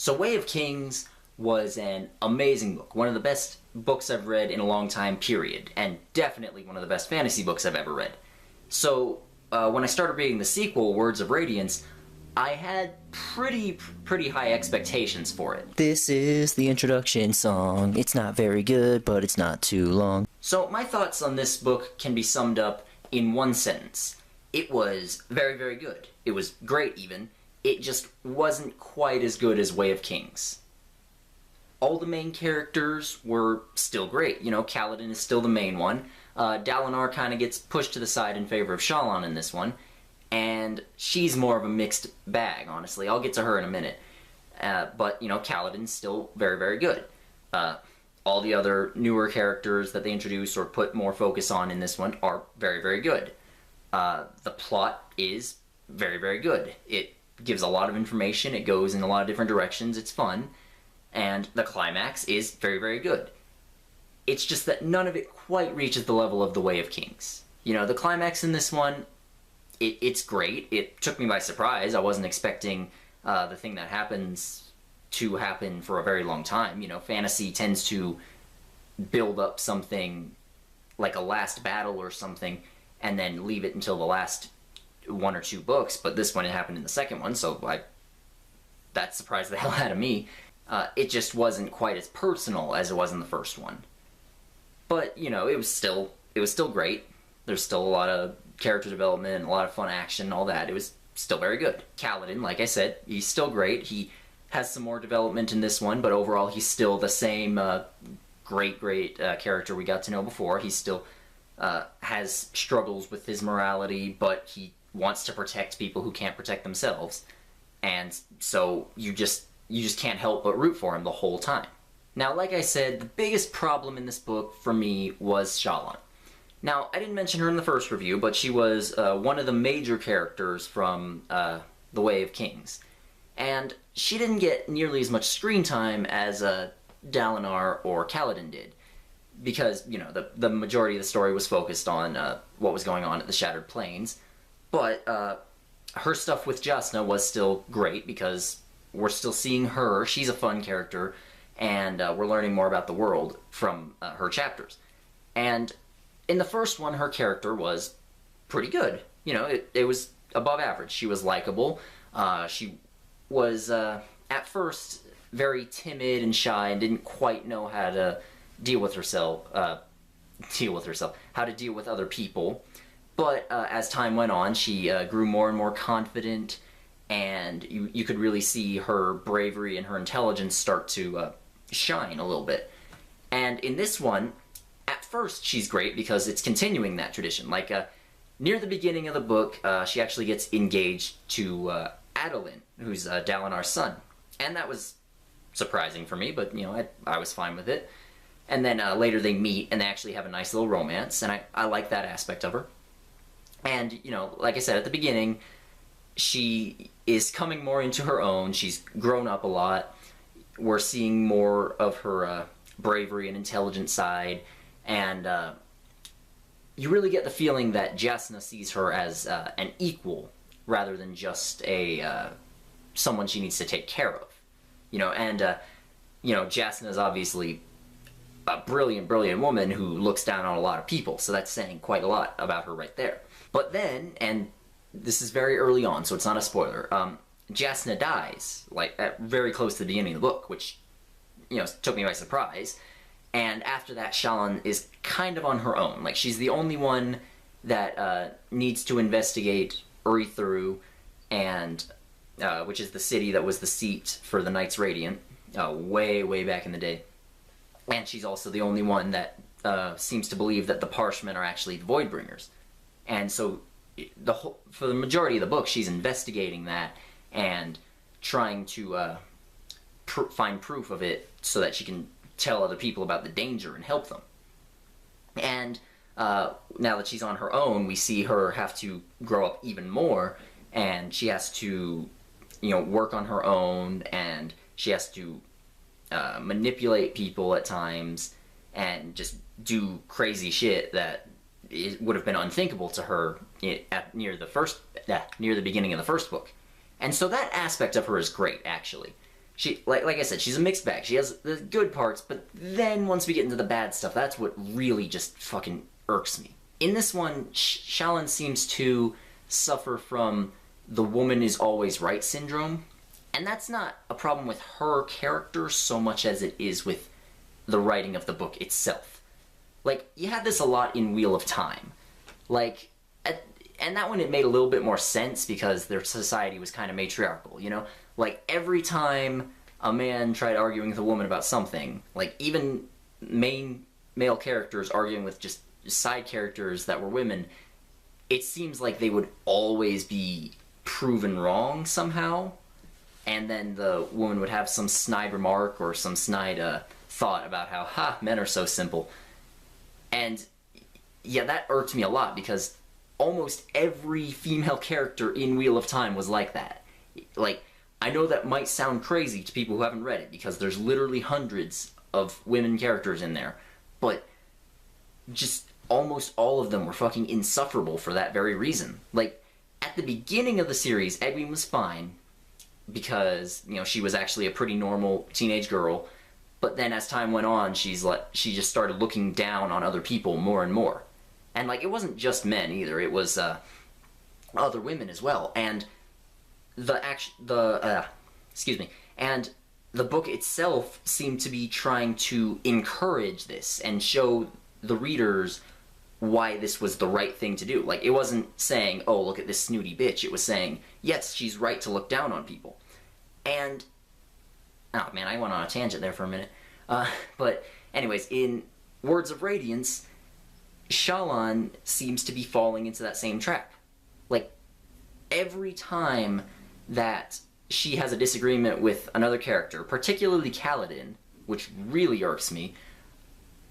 So Way of Kings was an amazing book, one of the best books I've read in a long time, period, and definitely one of the best fantasy books I've ever read. So when I started reading the sequel, Words of Radiance, I had pretty high expectations for it. This is the introduction song. It's not very good, but it's not too long. So my thoughts on this book can be summed up in one sentence. It was very, very good. It was great, even. It just wasn't quite as good as Way of Kings. All the main characters were still great. You know, Kaladin is still the main one. Dalinar kind of gets pushed to the side in favor of Shallan in this one. And she's more of a mixed bag, honestly. I'll get to her in a minute. But, you know, Kaladin's still very, very good. All the other newer characters that they introduce or put more focus on in this one are very, very good. The plot is very, very good. It gives a lot of information. It goes in a lot of different directions. It's fun. And the climax is very, very good. It's just that none of it quite reaches the level of The Way of Kings. You know, the climax in this one, it's great. It took me by surprise. I wasn't expecting the thing that happens to happen for a very long time. You know, fantasy tends to build up something like a last battle or something and then leave it until the last one or two books, but this one, it happened in the second one, so that surprised the hell out of me. It just wasn't quite as personal as it was in the first one. But, you know, it was still great. There's still a lot of character development, a lot of fun action, all that. It was still very good. Kaladin, like I said, he's still great. He has some more development in this one, but overall he's still the same great character we got to know before. He still has struggles with his morality, but he wants to protect people who can't protect themselves. And so you just can't help but root for him the whole time. Now, like I said, the biggest problem in this book for me was Shallan. Now, I didn't mention her in the first review, but she was one of the major characters from The Way of Kings. And she didn't get nearly as much screen time as Dalinar or Kaladin did. Because, you know, the majority of the story was focused on what was going on at the Shattered Plains. But her stuff with Jasnah was still great because we're still seeing her. She's a fun character, and we're learning more about the world from her chapters. And in the first one, her character was pretty good. You know, it was above average. She was likable. She was, at first, very timid and shy and didn't quite know how to deal with herself, how to deal with other people. But as time went on, she grew more and more confident, and you could really see her bravery and her intelligence start to shine a little bit. And in this one, at first she's great because it's continuing that tradition. Like, near the beginning of the book, she actually gets engaged to Adolin, who's Dalinar's son. And that was surprising for me, but, you know, I was fine with it. And then later they meet, and they actually have a nice little romance, and I like that aspect of her. And, you know, like I said at the beginning, she is coming more into her own. She's grown up a lot. We're seeing more of her bravery and intelligent side, and you really get the feeling that Jasnah sees her as an equal rather than just someone she needs to take care of. You know, and, you know, Jasnah is obviously a brilliant woman who looks down on a lot of people, so that's saying quite a lot about her right there. But then, and this is very early on, so it's not a spoiler, Jasnah dies, like, very close to the beginning of the book, which, you know, took me by surprise. And after that, Shallan is kind of on her own. Like, she's the only one that needs to investigate Urithiru, and which is the city that was the seat for the Knights Radiant, way back in the day. And she's also the only one that seems to believe that the Parshmen are actually the Voidbringers. And so, for the majority of the book, she's investigating that and trying to find proof of it so that she can tell other people about the danger and help them. And now that she's on her own, we see her have to grow up even more, and she has to, you know, work on her own, and she has to manipulate people at times and just do crazy shit that it would have been unthinkable to her near the beginning of the first book. And so that aspect of her is great, actually. like I said, she's a mixed bag. She has the good parts, but then once we get into the bad stuff, that's what really just fucking irks me. In this one, Shallan seems to suffer from the woman is always right syndrome, and that's not a problem with her character so much as it is with the writing of the book itself. Like, you had this a lot in Wheel of Time. Like, and that one it made a little bit more sense because their society was kind of matriarchal, you know? Like, every time a man tried arguing with a woman about something, like, even main male characters arguing with just side characters that were women, it seems like they would always be proven wrong somehow, and then the woman would have some snide remark or some snide thought about how, men are so simple. And, yeah, that irked me a lot because almost every female character in Wheel of Time was like that. Like, I know that might sound crazy to people who haven't read it, because there's literally hundreds of women characters in there, but just almost all of them were fucking insufferable for that very reason. Like, at the beginning of the series, Egwene was fine, because, you know, she was actually a pretty normal teenage girl, but then as time went on, she just started looking down on other people more and more. And, like, it wasn't just men either, it was other women as well, and and the book itself seemed to be trying to encourage this and show the readers why this was the right thing to do. Like, it wasn't saying, oh, look at this snooty bitch. It was saying, yes, she's right to look down on people. And, oh man, I went on a tangent there for a minute. But anyways, in Words of Radiance, Shallan seems to be falling into that same trap. Like, every time that she has a disagreement with another character, particularly Kaladin, which really irks me,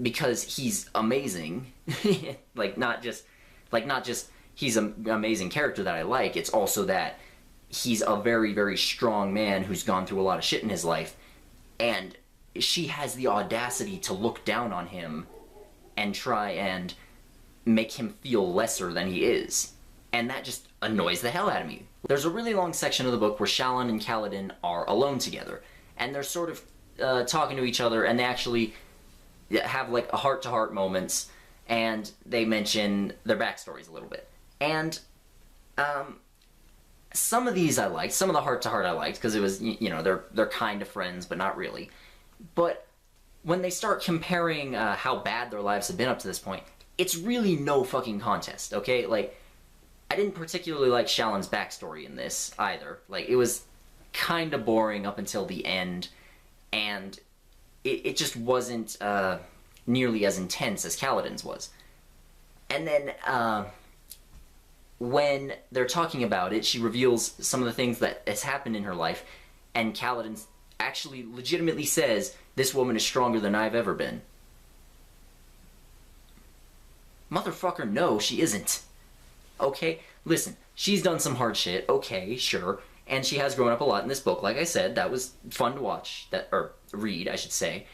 because he's amazing. not just he's an amazing character that I like, it's also that he's a very, very strong man who's gone through a lot of shit in his life, and she has the audacity to look down on him and try and make him feel lesser than he is. And that just annoys the hell out of me. There's a really long section of the book where Shallan and Kaladin are alone together, and they're sort of talking to each other, and they actually have like a heart-to-heart moments, and they mention their backstories a little bit. And some of these I liked, some of the heart-to-heart I liked, because it was, you know, they're kind of friends, but not really. But when they start comparing how bad their lives have been up to this point, it's really no fucking contest, okay? Like, I didn't particularly like Shallan's backstory in this, either. Like, it was kind of boring up until the end, and it just wasn't nearly as intense as Kaladin's was. And then, when they're talking about it, she reveals some of the things that has happened in her life, and Kaladin actually legitimately says, "This woman is stronger than I've ever been." Motherfucker, no, she isn't. Okay, listen, she's done some hard shit, okay, sure, and she has grown up a lot in this book, like I said, that was fun to watch, or read, I should say,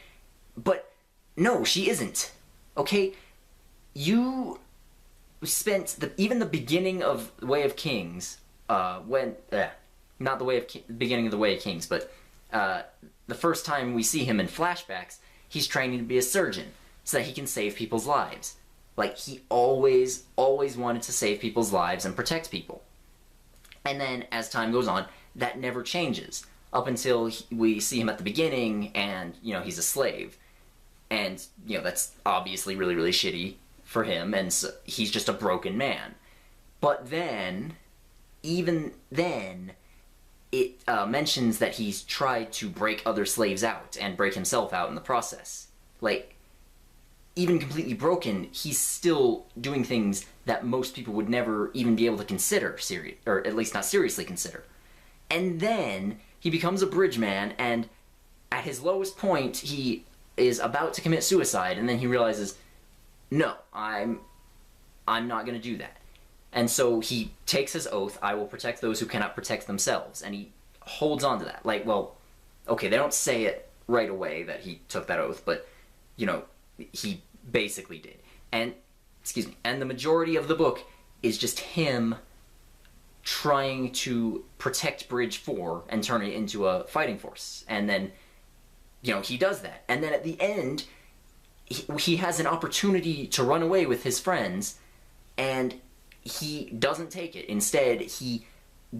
but no, she isn't, okay? You spent even the beginning of The Way of Kings, not the beginning of The Way of Kings, but the first time we see him in flashbacks, he's training to be a surgeon, so that he can save people's lives. Like, he always wanted to save people's lives and protect people. And then, as time goes on, that never changes. Up until we see him at the beginning, and, you know, he's a slave. And, you know, that's obviously really, really shitty for him, and so he's just a broken man. But then, even then, it mentions that he's tried to break other slaves out, and break himself out in the process. Like, even completely broken, he's still doing things that most people would never even be able to consider or at least not seriously consider. And then he becomes a bridge man, and at his lowest point, he is about to commit suicide, and then he realizes, no, I'm not going to do that. And so he takes his oath, I will protect those who cannot protect themselves, and he holds on to that. Like, well, okay, they don't say it right away that he took that oath, but, you know, he basically did. And, and the majority of the book is just him trying to protect Bridge 4 and turn it into a fighting force. And then, you know, he does that. And then at the end, he has an opportunity to run away with his friends, and he doesn't take it. Instead, he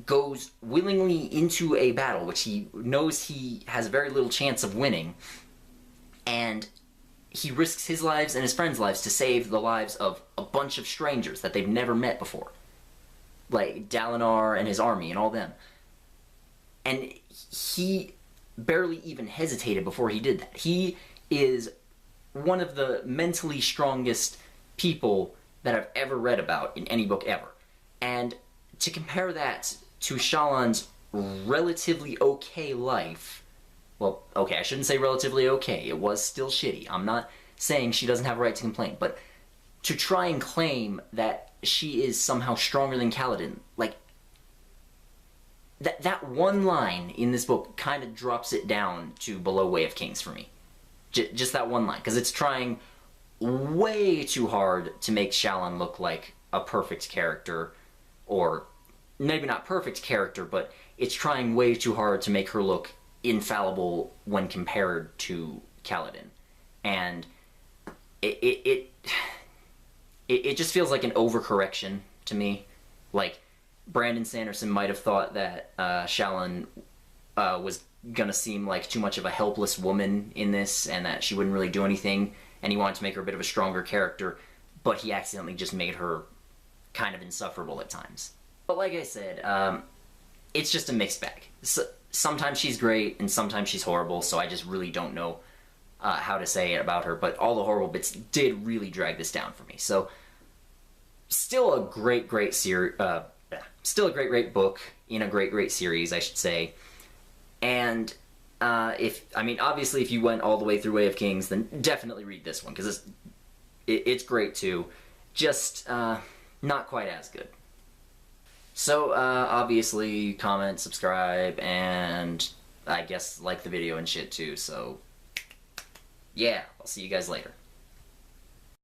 goes willingly into a battle, which he knows he has very little chance of winning, and he risks his lives and his friends' lives to save the lives of a bunch of strangers that they've never met before. Like Dalinar and his army and all them. And he barely even hesitated before he did that. He is one of the mentally strongest people that I've ever read about in any book ever. And to compare that to Shallan's relatively okay life, well, okay, I shouldn't say relatively okay, it was still shitty. I'm not saying she doesn't have a right to complain, but to try and claim that she is somehow stronger than Kaladin, like, that one line in this book kind of drops it down to below Way of Kings for me. Just that one line, because it's trying way too hard to make Shallan look like a perfect character, or maybe not perfect character, but it's trying way too hard to make her look infallible when compared to Kaladin. And it just feels like an overcorrection to me. Like, Brandon Sanderson might have thought that Shallan was gonna seem like too much of a helpless woman in this, and that she wouldn't really do anything, and he wanted to make her a bit of a stronger character, but he accidentally just made her kind of insufferable at times. But like I said, it's just a mixed bag. So, sometimes she's great, and sometimes she's horrible, so I just really don't know how to say it about her, but all the horrible bits did really drag this down for me. So, still a great still a great book in a great series, I should say. And obviously, if you went all the way through Way of Kings, then definitely read this one, because it's great too. Just not quite as good. So, obviously, comment, subscribe, and I guess like the video and shit too. So, yeah, I'll see you guys later.